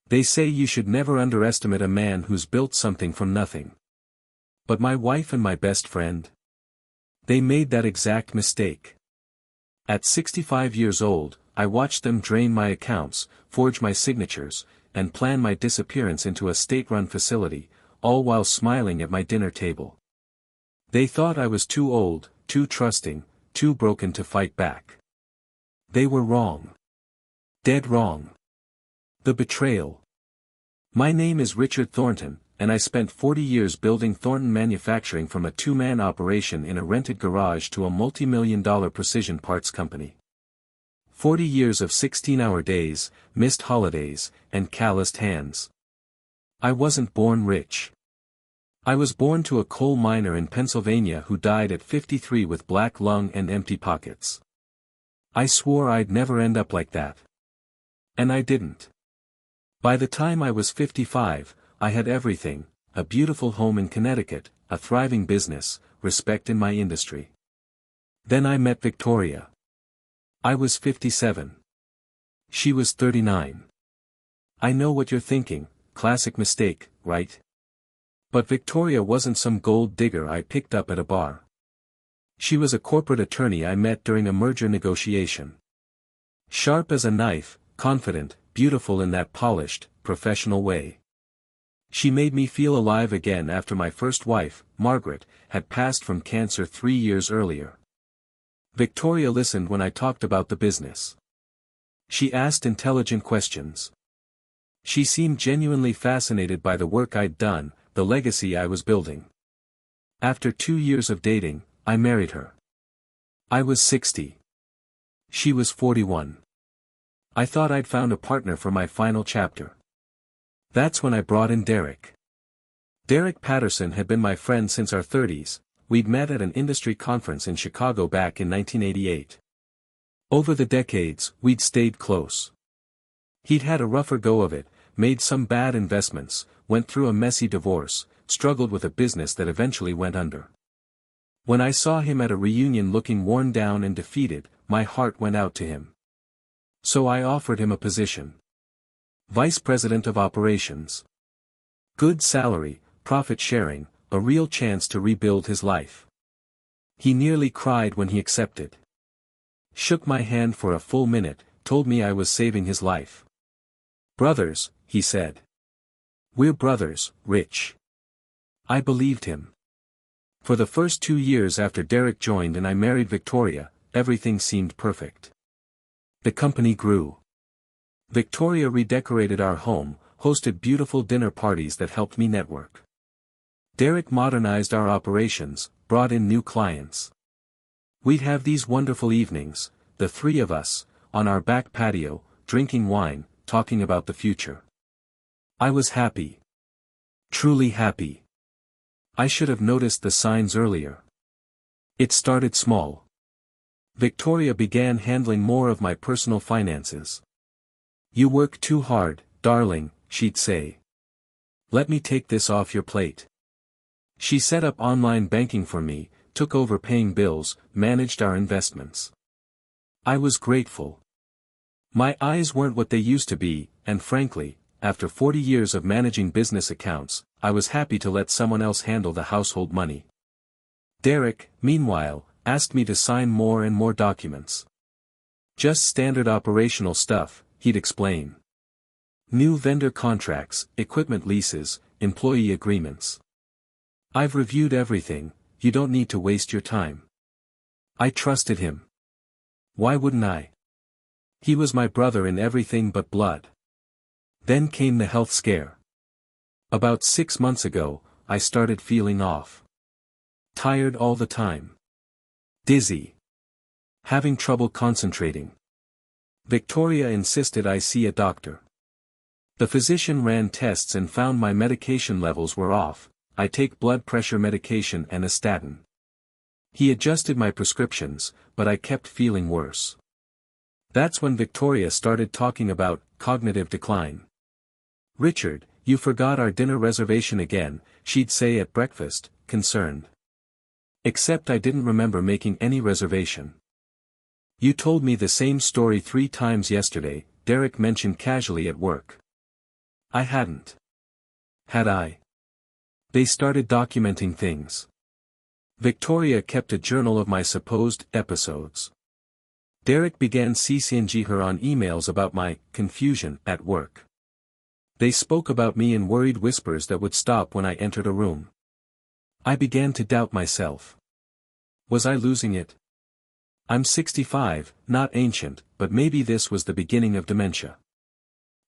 They say you should never underestimate a man who's built something from nothing. But my wife and my best friend? They made that exact mistake. At 65 years old, I watched them drain my accounts, forge my signatures, and plan my disappearance into a state-run facility, all while smiling at my dinner table. They thought I was too old, too trusting, too broken to fight back. They were wrong. Dead wrong. The betrayal. My name is Richard Thornton, and I spent 40 years building Thornton Manufacturing from a two-man operation in a rented garage to a multi-million-dollar precision parts company. 40 years of 16-hour days, missed holidays, and calloused hands. I wasn't born rich. I was born to a coal miner in Pennsylvania who died at 53 with black lung and empty pockets. I swore I'd never end up like that. And I didn't. By the time I was 55, I had everything: a beautiful home in Connecticut, a thriving business, respect in my industry. Then I met Victoria. I was 57. She was 39. I know what you're thinking, classic mistake, right? But Victoria wasn't some gold digger I picked up at a bar. She was a corporate attorney I met during a merger negotiation. Sharp as a knife, confident, beautiful in that polished, professional way. She made me feel alive again after my first wife, Margaret, had passed from cancer 3 years earlier. Victoria listened when I talked about the business. She asked intelligent questions. She seemed genuinely fascinated by the work I'd done, the legacy I was building. After 2 years of dating, I married her. I was 60. She was 41. I thought I'd found a partner for my final chapter. That's when I brought in Derek. Derek Patterson had been my friend since our 30s, we'd met at an industry conference in Chicago back in 1988. Over the decades, we'd stayed close. He'd had a rougher go of it, made some bad investments, went through a messy divorce, struggled with a business that eventually went under. When I saw him at a reunion looking worn down and defeated, my heart went out to him. So I offered him a position. Vice President of Operations. Good salary, profit sharing, a real chance to rebuild his life. He nearly cried when he accepted. Shook my hand for a full minute, told me I was saving his life. Brothers, he said. We're brothers, Rich. I believed him. For the first 2 years after Derek joined and I married Victoria, everything seemed perfect. The company grew. Victoria redecorated our home, hosted beautiful dinner parties that helped me network. Derek modernized our operations, brought in new clients. We'd have these wonderful evenings, the three of us, on our back patio, drinking wine, talking about the future. I was happy. Truly happy. I should have noticed the signs earlier. It started small. Victoria began handling more of my personal finances. You work too hard, darling, she'd say. Let me take this off your plate. She set up online banking for me, took over paying bills, managed our investments. I was grateful. My eyes weren't what they used to be, and frankly, after 40 years of managing business accounts, I was happy to let someone else handle the household money. Derek, meanwhile, asked me to sign more and more documents. Just standard operational stuff, he'd explain. New vendor contracts, equipment leases, employee agreements. I've reviewed everything, you don't need to waste your time. I trusted him. Why wouldn't I? He was my brother in everything but blood. Then came the health scare. About 6 months ago, I started feeling off. Tired all the time. Dizzy. Having trouble concentrating. Victoria insisted I see a doctor. The physician ran tests and found my medication levels were off. I take blood pressure medication and a statin. He adjusted my prescriptions, but I kept feeling worse. That's when Victoria started talking about cognitive decline. Richard, you forgot our dinner reservation again, she'd say at breakfast, concerned. Except I didn't remember making any reservation. You told me the same story 3 times yesterday, Derek mentioned casually at work. I hadn't. Had I? They started documenting things. Victoria kept a journal of my supposed episodes. Derek began CCing her on emails about my confusion at work. They spoke about me in worried whispers that would stop when I entered a room. I began to doubt myself. Was I losing it? I'm 65, not ancient, but maybe this was the beginning of dementia.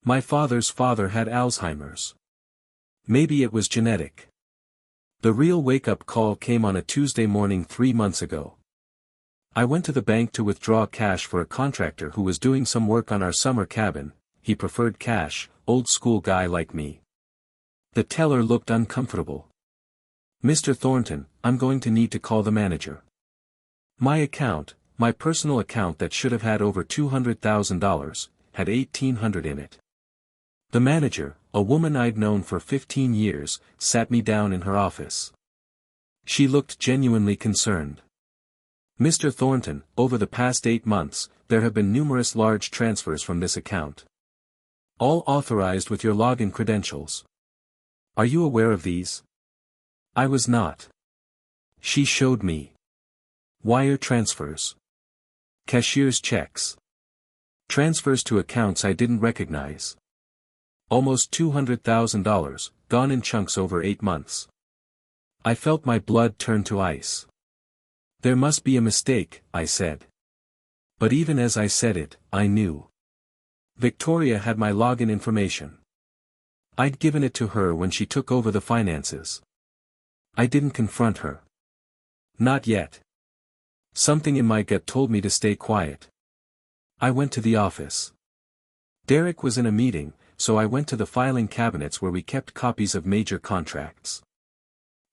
My father's father had Alzheimer's. Maybe it was genetic. The real wake-up call came on a Tuesday morning 3 months ago. I went to the bank to withdraw cash for a contractor who was doing some work on our summer cabin. He preferred cash, old-school guy like me. The teller looked uncomfortable. "Mr. Thornton, I'm going to need to call the manager. My account, my personal account that should have had over $200,000, had $1,800 in it." The manager, a woman I'd known for 15 years, sat me down in her office. She looked genuinely concerned. "Mr. Thornton, over the past 8 months, there have been numerous large transfers from this account. All authorized with your login credentials. Are you aware of these?" I was not. She showed me. Wire transfers. Cashier's checks. Transfers to accounts I didn't recognize. Almost $200,000, gone in chunks over 8 months. I felt my blood turn to ice. "There must be a mistake," I said. But even as I said it, I knew. Victoria had my login information. I'd given it to her when she took over the finances. I didn't confront her. Not yet. Something in my gut told me to stay quiet. I went to the office. Derek was in a meeting, so I went to the filing cabinets where we kept copies of major contracts.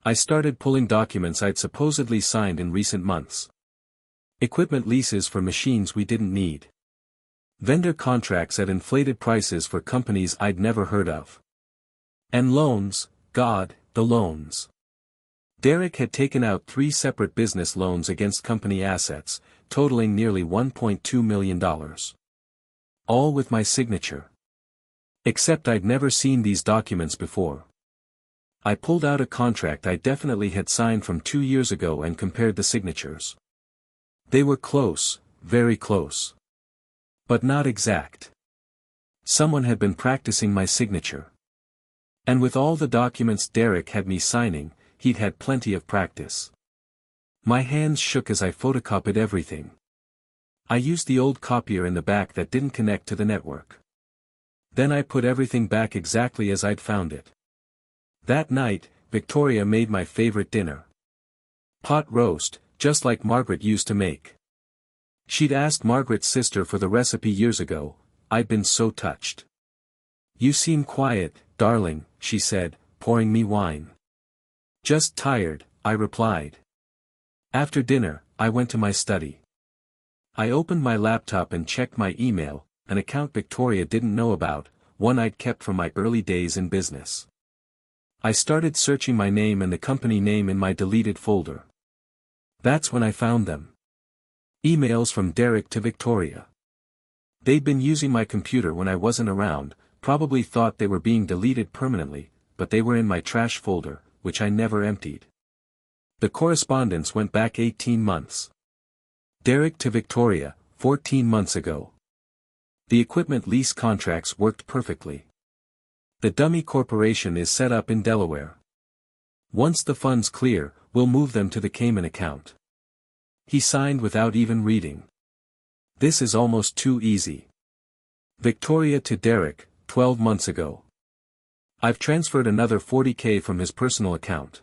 I started pulling documents I'd supposedly signed in recent months. Equipment leases for machines we didn't need. Vendor contracts at inflated prices for companies I'd never heard of. And loans, God, the loans. Derek had taken out 3 separate business loans against company assets, totaling nearly $1.2 million. All with my signature. Except I'd never seen these documents before. I pulled out a contract I definitely had signed from 2 years ago and compared the signatures. They were close, very close. But not exact. Someone had been practicing my signature. And with all the documents Derek had me signing, he'd had plenty of practice. My hands shook as I photocopied everything. I used the old copier in the back that didn't connect to the network. Then I put everything back exactly as I'd found it. That night, Victoria made my favorite dinner. Pot roast, just like Margaret used to make. She'd asked Margaret's sister for the recipe years ago. I'd been so touched. "You seem quiet, darling," she said, pouring me wine. "Just tired," I replied. After dinner, I went to my study. I opened my laptop and checked my email, an account Victoria didn't know about, one I'd kept from my early days in business. I started searching my name and the company name in my deleted folder. That's when I found them. Emails from Derek to Victoria. They'd been using my computer when I wasn't around, probably thought they were being deleted permanently, but they were in my trash folder, which I never emptied. The correspondence went back 18 months. Derek to Victoria, 14 months ago. The equipment lease contracts worked perfectly. The dummy corporation is set up in Delaware. Once the funds clear, we'll move them to the Cayman account. He signed without even reading. This is almost too easy. Victoria to Derek, 12 months ago. I've transferred another $40K from his personal account.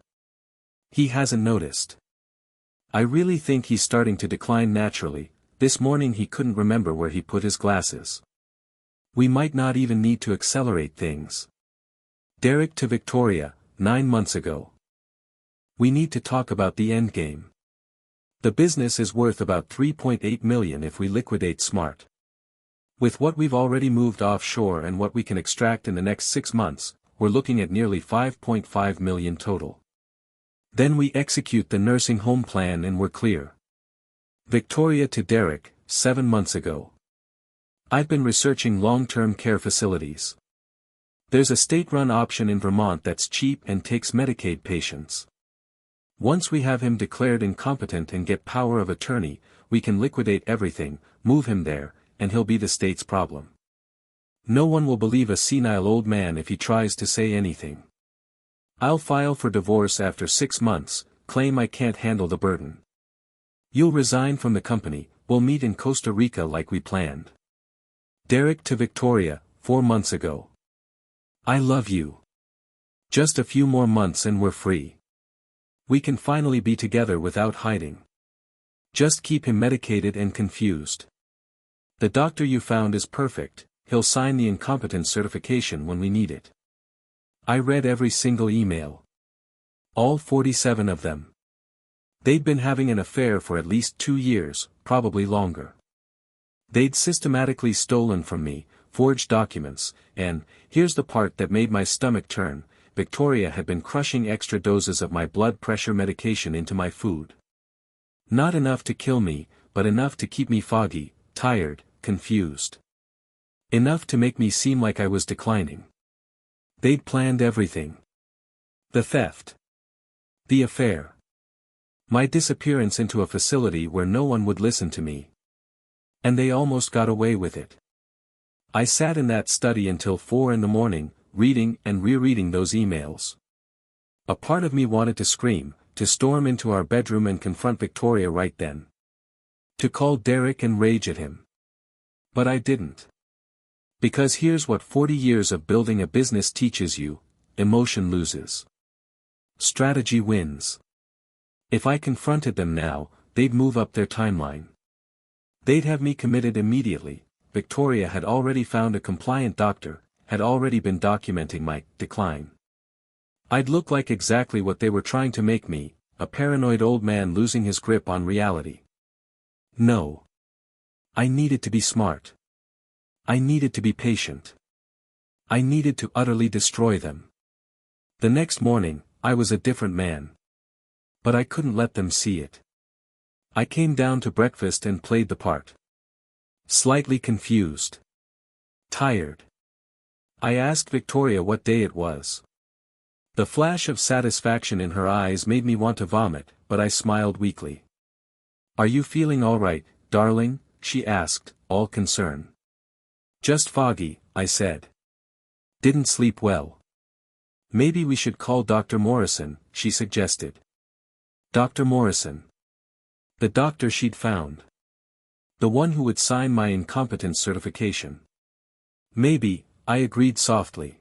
He hasn't noticed. I really think he's starting to decline naturally. This morning he couldn't remember where he put his glasses. We might not even need to accelerate things. Derek to Victoria, 9 months ago. We need to talk about the endgame. The business is worth about $3.8 million if we liquidate smart. With what we've already moved offshore and what we can extract in the next 6 months, we're looking at nearly $5.5 million total. Then we execute the nursing home plan and we're clear. Victoria to Derek, 7 months ago. I've been researching long-term care facilities. There's a state-run option in Vermont that's cheap and takes Medicaid patients. Once we have him declared incompetent and get power of attorney, we can liquidate everything, move him there, and he'll be the state's problem. No one will believe a senile old man if he tries to say anything. I'll file for divorce after 6 months, claim I can't handle the burden. You'll resign from the company, we'll meet in Costa Rica like we planned. Derek to Victoria, 4 months ago. I love you. Just a few more months and we're free. We can finally be together without hiding. Just keep him medicated and confused. The doctor you found is perfect, he'll sign the incompetence certification when we need it. I read every single email. All 47 of them. They'd been having an affair for at least 2 years, probably longer. They'd systematically stolen from me, forged documents, and, here's the part that made my stomach turn, Victoria had been crushing extra doses of my blood pressure medication into my food. Not enough to kill me, but enough to keep me foggy, tired, confused. Enough to make me seem like I was declining. They'd planned everything. The theft. The affair. My disappearance into a facility where no one would listen to me. And they almost got away with it. I sat in that study until 4 in the morning, reading and rereading those emails. A part of me wanted to scream, to storm into our bedroom and confront Victoria right then. To call Derek and rage at him. But I didn't. Because here's what 40 years of building a business teaches you: emotion loses. Strategy wins. If I confronted them now, they'd move up their timeline. They'd have me committed immediately. Victoria had already found a compliant doctor, had already been documenting my decline. I'd look like exactly what they were trying to make me, a paranoid old man losing his grip on reality. No. I needed to be smart. I needed to be patient. I needed to utterly destroy them. The next morning, I was a different man. But I couldn't let them see it. I came down to breakfast and played the part. Slightly confused. Tired. I asked Victoria what day it was. The flash of satisfaction in her eyes made me want to vomit, but I smiled weakly. "Are you feeling all right, darling?" she asked, all concern. "Just foggy," I said. "Didn't sleep well." "Maybe we should call Dr. Morrison," she suggested. Dr. Morrison. The doctor she'd found. The one who would sign my incompetence certification. Maybe, I agreed softly.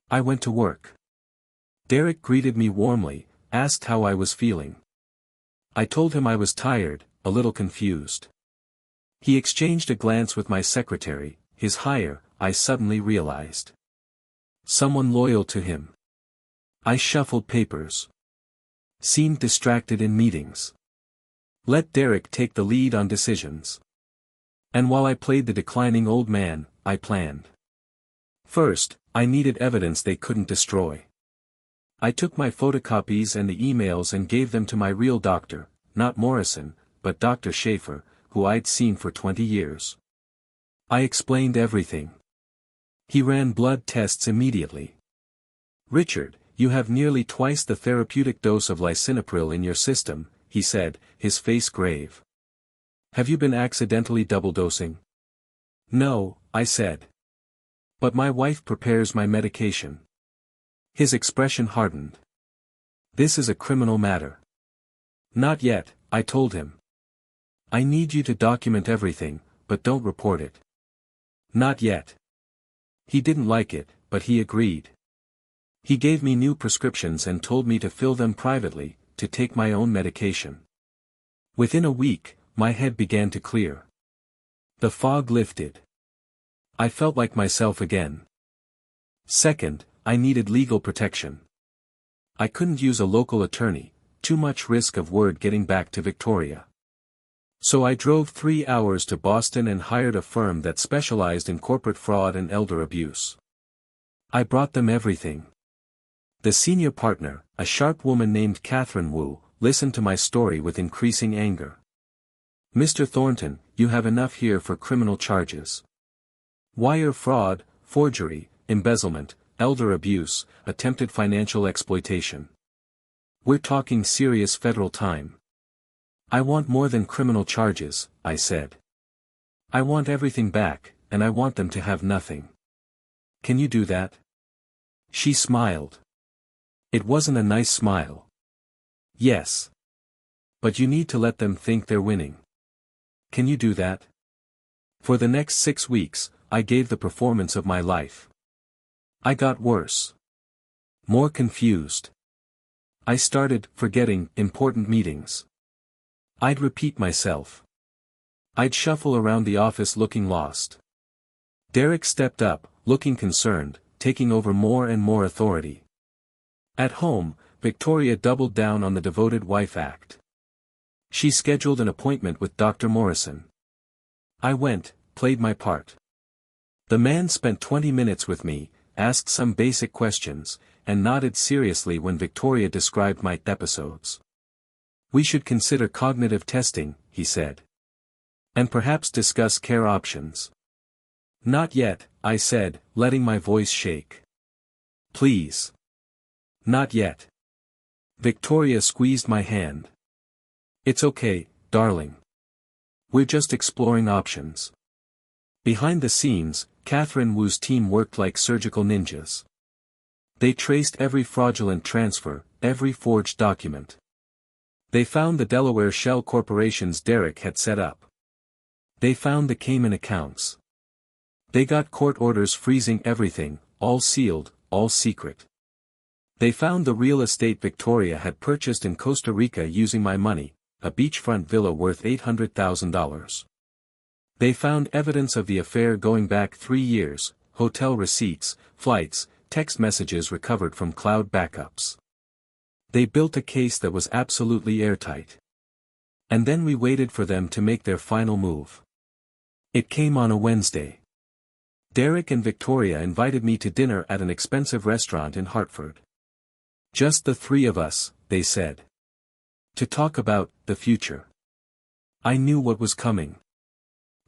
I went to work. Derek greeted me warmly, asked how I was feeling. I told him I was tired, a little confused. He exchanged a glance with my secretary, his hire, I suddenly realized. Someone loyal to him. I shuffled papers. Seemed distracted in meetings. Let Derek take the lead on decisions. And while I played the declining old man, I planned. First, I needed evidence they couldn't destroy. I took my photocopies and the emails and gave them to my real doctor, not Morrison, but Dr. Schaefer, who I'd seen for 20 years. I explained everything. He ran blood tests immediately. "Richard, you have nearly twice the therapeutic dose of lisinopril in your system," he said, his face grave. "Have you been accidentally double dosing?" "No," I said. "But my wife prepares my medication." His expression hardened. "This is a criminal matter." "Not yet," I told him. "I need you to document everything, but don't report it." "Not yet." He didn't like it, but he agreed. He gave me new prescriptions and told me to fill them privately, to take my own medication. Within a week, my head began to clear. The fog lifted. I felt like myself again. Second, I needed legal protection. I couldn't use a local attorney, too much risk of word getting back to Victoria. So I drove 3 hours to Boston and hired a firm that specialized in corporate fraud and elder abuse. I brought them everything. The senior partner, a sharp woman named Catherine Wu, listened to my story with increasing anger. "Mr. Thornton, you have enough here for criminal charges. Wire fraud, forgery, embezzlement, elder abuse, attempted financial exploitation. We're talking serious federal time. I want more than criminal charges, I said. I want everything back, and I want them to have nothing. Can you do that? She smiled. It wasn't a nice smile. Yes. But you need to let them think they're winning. Can you do that? For the next 6 weeks, I gave the performance of my life. I got worse. More confused. I started forgetting important meetings. I'd repeat myself. I'd shuffle around the office looking lost. Derek stepped up, looking concerned, taking over more and more authority. At home, Victoria doubled down on the devoted wife act. She scheduled an appointment with Dr. Morrison. I went, played my part. The man spent 20 minutes with me, asked some basic questions, and nodded seriously when Victoria described my episodes. We should consider cognitive testing, he said. And perhaps discuss care options. Not yet, I said, letting my voice shake. Please. Not yet. Victoria squeezed my hand. It's okay, darling. We're just exploring options. Behind the scenes, Catherine Wu's team worked like surgical ninjas. They traced every fraudulent transfer, every forged document. They found the Delaware shell corporations Derek had set up. They found the Cayman accounts. They got court orders freezing everything, all sealed, all secret. They found the real estate Victoria had purchased in Costa Rica using my money, a beachfront villa worth $800,000. They found evidence of the affair going back 3 years, hotel receipts, flights, text messages recovered from cloud backups. They built a case that was absolutely airtight. And then we waited for them to make their final move. It came on a Wednesday. Derek and Victoria invited me to dinner at an expensive restaurant in Hartford. Just the 3 of us, they said. To talk about the future. I knew what was coming.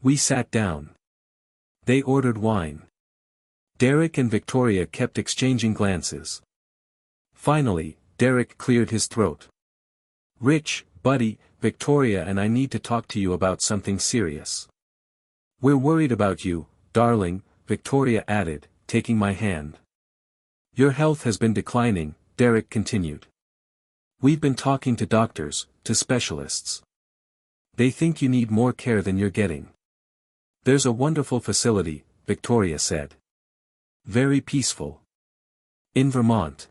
We sat down. They ordered wine. Derek and Victoria kept exchanging glances. Finally, Derek cleared his throat. Rich, buddy, Victoria and I need to talk to you about something serious. We're worried about you, darling, Victoria added, taking my hand. Your health has been declining, Derek continued. We've been talking to doctors, to specialists. They think you need more care than you're getting. There's a wonderful facility, Victoria said. Very peaceful. In Vermont.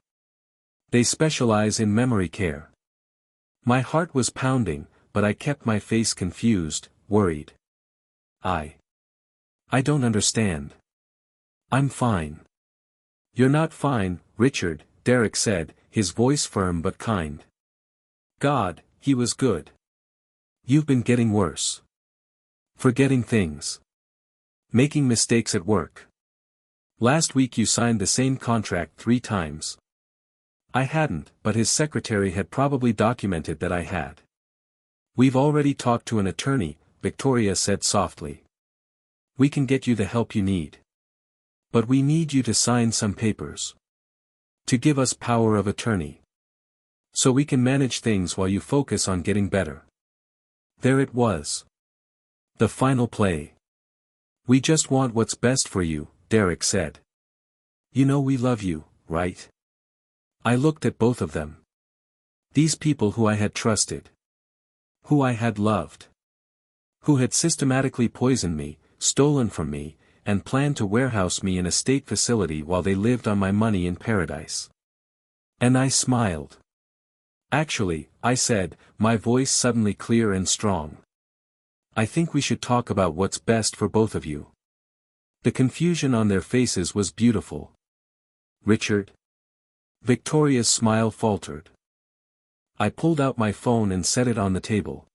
They specialize in memory care. My heart was pounding, but I kept my face confused, worried. I don't understand. I'm fine. You're not fine, Richard, Derek said, his voice firm but kind. God, he was good. You've been getting worse. Forgetting things. Making mistakes at work. Last week you signed the same contract 3 times. I hadn't, but his secretary had probably documented that I had. We've already talked to an attorney, Victoria said softly. We can get you the help you need. But we need you to sign some papers. To give us power of attorney. So we can manage things while you focus on getting better. There it was. The final play. We just want what's best for you, Derek said. You know we love you, right? I looked at both of them. These people who I had trusted. Who I had loved. Who had systematically poisoned me, stolen from me, and planned to warehouse me in a state facility while they lived on my money in paradise. And I smiled. Actually, I said, my voice suddenly clear and strong. I think we should talk about what's best for both of you. The confusion on their faces was beautiful. Richard? Victoria's smile faltered. I pulled out my phone and set it on the table.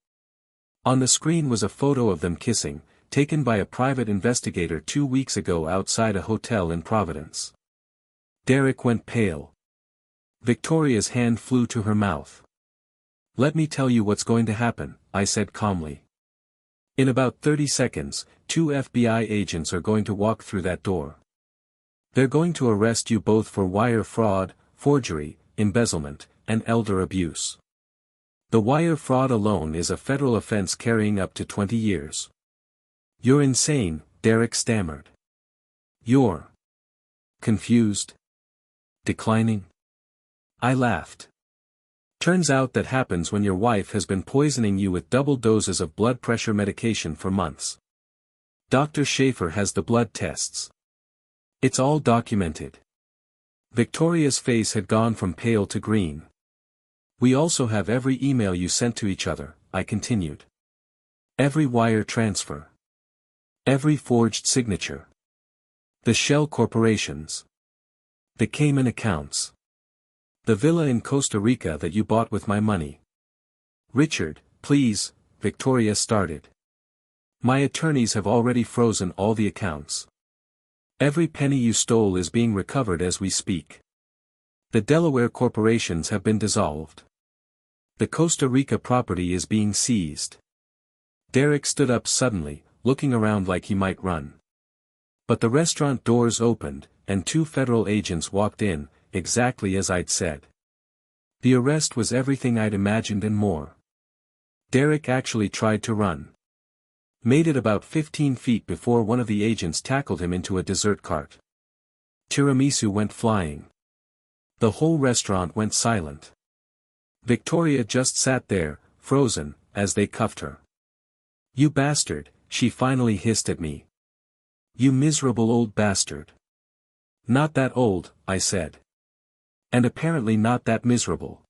On the screen was a photo of them kissing, taken by a private investigator 2 weeks ago outside a hotel in Providence. Derek went pale. Victoria's hand flew to her mouth. Let me tell you what's going to happen, I said calmly. In about 30 seconds, 2 FBI agents are going to walk through that door. They're going to arrest you both for wire fraud, forgery, embezzlement, and elder abuse. The wire fraud alone is a federal offense carrying up to 20 years. You're insane, Derek stammered. You're confused? Declining? I laughed. Turns out that happens when your wife has been poisoning you with double doses of blood pressure medication for months. Dr. Schaefer has the blood tests. It's all documented. Victoria's face had gone from pale to green. We also have every email you sent to each other, I continued. Every wire transfer. Every forged signature. The shell corporations. The Cayman accounts. The villa in Costa Rica that you bought with my money. Richard, please, Victoria started. My attorneys have already frozen all the accounts. Every penny you stole is being recovered as we speak. The Delaware corporations have been dissolved. The Costa Rica property is being seized. Derek stood up suddenly, looking around like he might run. But the restaurant doors opened, and 2 federal agents walked in, exactly as I'd said. The arrest was everything I'd imagined and more. Derek actually tried to run. Made it about 15 feet before one of the agents tackled him into a dessert cart. Tiramisu went flying. The whole restaurant went silent. Victoria just sat there, frozen, as they cuffed her. You bastard, she finally hissed at me. You miserable old bastard. Not that old, I said. And apparently not that miserable.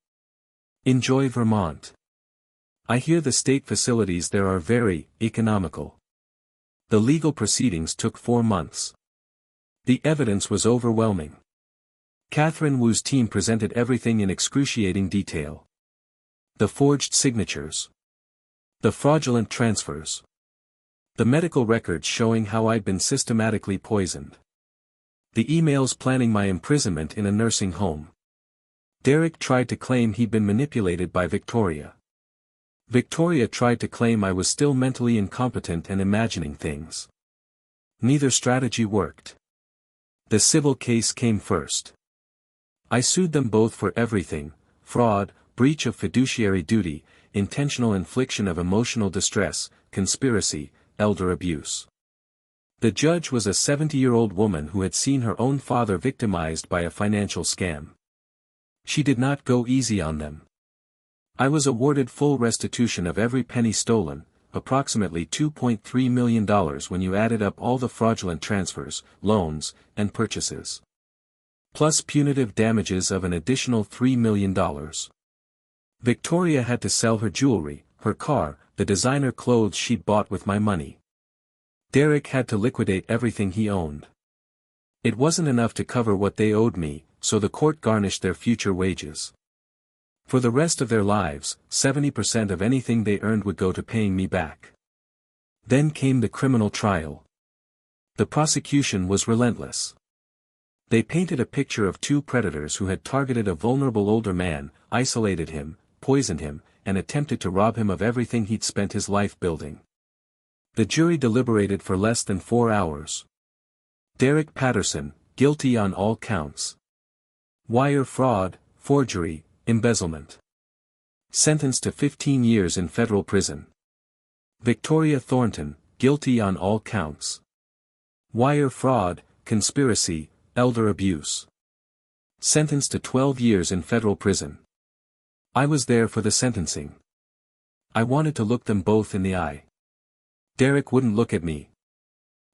Enjoy Vermont. I hear the state facilities there are very economical. The legal proceedings took 4 months. The evidence was overwhelming. Catherine Wu's team presented everything in excruciating detail. The forged signatures. The fraudulent transfers. The medical records showing how I'd been systematically poisoned. The emails planning my imprisonment in a nursing home. Derek tried to claim he'd been manipulated by Victoria. Victoria tried to claim I was still mentally incompetent and imagining things. Neither strategy worked. The civil case came first. I sued them both for everything: fraud, breach of fiduciary duty, intentional infliction of emotional distress, conspiracy, elder abuse. The judge was a 70-year-old woman who had seen her own father victimized by a financial scam. She did not go easy on them. I was awarded full restitution of every penny stolen, approximately $2.3 million when you added up all the fraudulent transfers, loans, and purchases. Plus punitive damages of an additional $3 million. Victoria had to sell her jewelry, her car, the designer clothes she'd bought with my money. Derek had to liquidate everything he owned. It wasn't enough to cover what they owed me, so the court garnished their future wages. For the rest of their lives, 70% of anything they earned would go to paying me back. Then came the criminal trial. The prosecution was relentless. They painted a picture of 2 predators who had targeted a vulnerable older man, isolated him, poisoned him, and attempted to rob him of everything he'd spent his life building. The jury deliberated for less than 4 hours. Derek Patterson, guilty on all counts. Wire fraud, forgery, embezzlement. Sentenced to 15 years in federal prison. Victoria Thornton, guilty on all counts. Wire fraud, conspiracy, elder abuse. Sentenced to 12 years in federal prison. I was there for the sentencing. I wanted to look them both in the eye. Derek wouldn't look at me.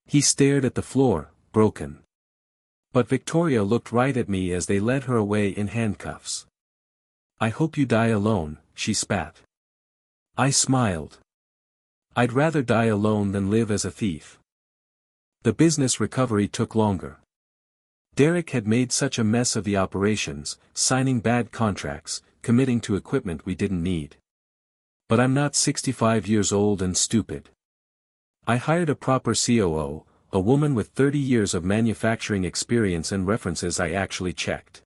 He stared at the floor, broken. But Victoria looked right at me as they led her away in handcuffs. I hope you die alone, she spat. I smiled. I'd rather die alone than live as a thief. The business recovery took longer. Derek had made such a mess of the operations, signing bad contracts, committing to equipment we didn't need. But I'm not 65 years old and stupid. I hired a proper COO, a woman with 30 years of manufacturing experience and references I actually checked.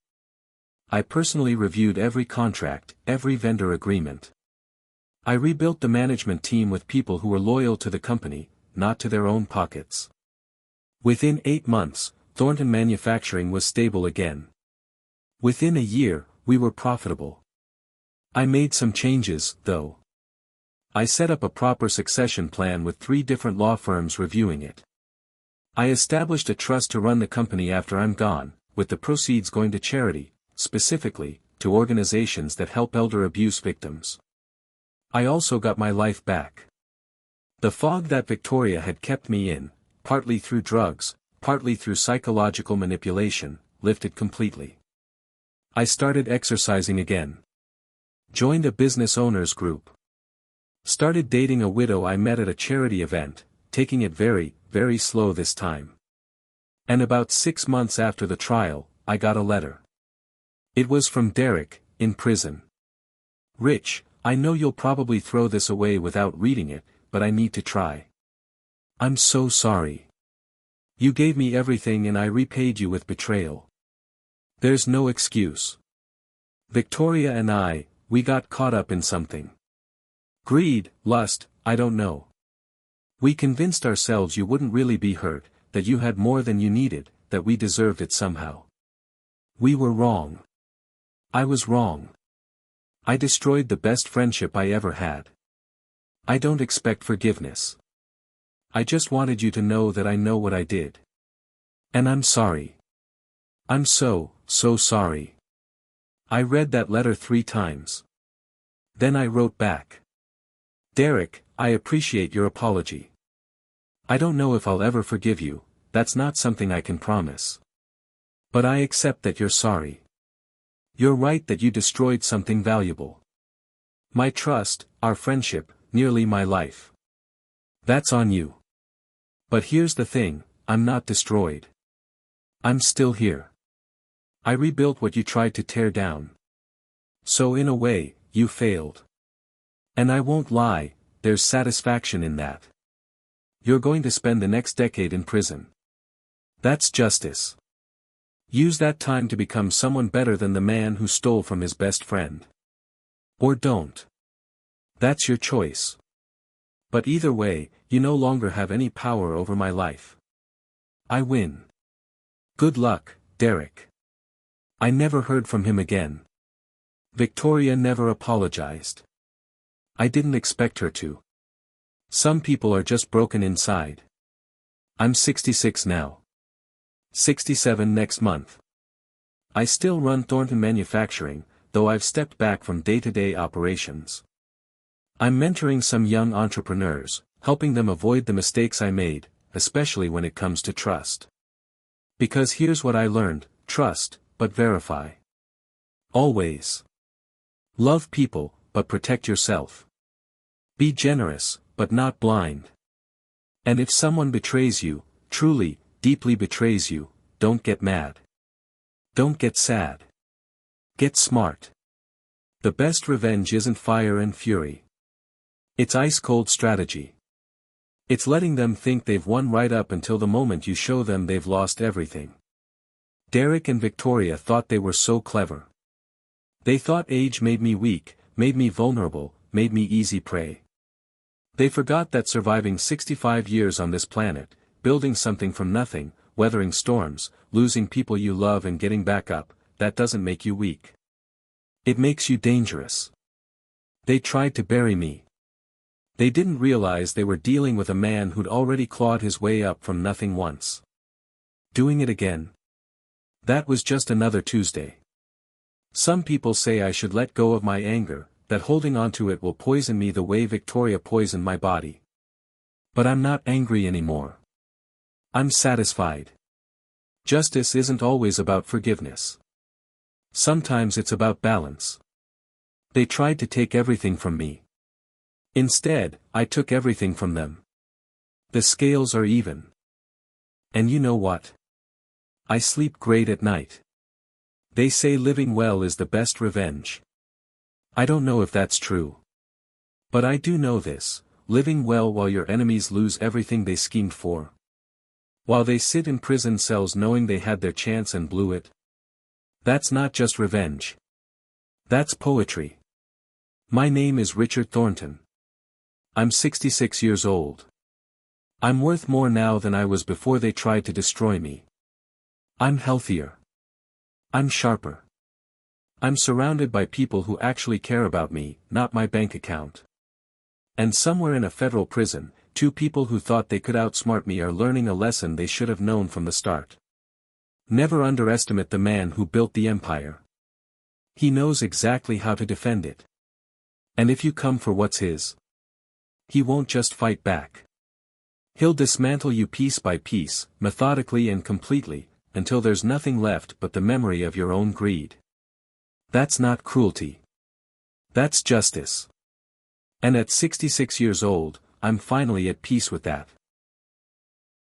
I personally reviewed every contract, every vendor agreement. I rebuilt the management team with people who were loyal to the company, not to their own pockets. Within 8 months, Thornton manufacturing was stable again. Within a year, we were profitable. I made some changes, though. I set up a proper succession plan with 3 different law firms reviewing it. I established a trust to run the company after I'm gone, with the proceeds going to charity, specifically, to organizations that help elder abuse victims. I also got my life back. The fog that Victoria had kept me in, partly through drugs, partly through psychological manipulation, lifted completely. I started exercising again. Joined a business owners group. Started dating a widow I met at a charity event, taking it very, very slow this time. And about 6 months after the trial, I got a letter. It was from Derek, in prison. "Rich, I know you'll probably throw this away without reading it, but I need to try. I'm so sorry. You gave me everything and I repaid you with betrayal. There's no excuse. Victoria and we got caught up in something. Greed, lust, I don't know. We convinced ourselves you wouldn't really be hurt, that you had more than you needed, that we deserved it somehow. We were wrong. I was wrong. I destroyed the best friendship I ever had. I don't expect forgiveness. I just wanted you to know that I know what I did. And I'm sorry. I'm so sorry." I read that letter 3 times. Then I wrote back. "Derek, I appreciate your apology. I don't know if I'll ever forgive you, that's not something I can promise. But I accept that you're sorry. You're right that you destroyed something valuable. My trust, our friendship, nearly my life. That's on you. But here's the thing, I'm not destroyed. I'm still here. I rebuilt what you tried to tear down. So in a way, you failed. And I won't lie, there's satisfaction in that. You're going to spend the next decade in prison. That's justice. Use that time to become someone better than the man who stole from his best friend. Or don't. That's your choice. But either way, you no longer have any power over my life. I win. Good luck, Derek." I never heard from him again. Victoria never apologized. I didn't expect her to. Some people are just broken inside. I'm 66 now. 67 next month. I still run Thornton Manufacturing, though I've stepped back from day-to-day operations. I'm mentoring some young entrepreneurs, helping them avoid the mistakes I made, especially when it comes to trust. Because here's what I learned: trust, but verify. Always. Love people, but protect yourself. Be generous, but not blind. And if someone betrays you, truly, deeply betrays you, don't get mad. Don't get sad. Get smart. The best revenge isn't fire and fury. It's ice-cold strategy. It's letting them think they've won right up until the moment you show them they've lost everything. Derek and Victoria thought they were so clever. They thought age made me weak, made me vulnerable, made me easy prey. They forgot that surviving 65 years on this planet, building something from nothing, weathering storms, losing people you love and getting back up, that doesn't make you weak. It makes you dangerous. They tried to bury me. They didn't realize they were dealing with a man who'd already clawed his way up from nothing once. Doing it again. That was just another Tuesday. Some people say I should let go of my anger, that holding onto it will poison me the way Victoria poisoned my body. But I'm not angry anymore. I'm satisfied. Justice isn't always about forgiveness. Sometimes it's about balance. They tried to take everything from me. Instead, I took everything from them. The scales are even. And you know what? I sleep great at night. They say living well is the best revenge. I don't know if that's true. But I do know this: living well while your enemies lose everything they schemed for. While they sit in prison cells knowing they had their chance and blew it. That's not just revenge. That's poetry. My name is Richard Thornton. I'm 66 years old. I'm worth more now than I was before they tried to destroy me. I'm healthier. I'm sharper. I'm surrounded by people who actually care about me, not my bank account. And somewhere in a federal prison, two people who thought they could outsmart me are learning a lesson they should have known from the start. Never underestimate the man who built the empire. He knows exactly how to defend it. And if you come for what's his, he won't just fight back. He'll dismantle you piece by piece, methodically and completely, until there's nothing left but the memory of your own greed. That's not cruelty. That's justice. And at 66 years old, I'm finally at peace with that.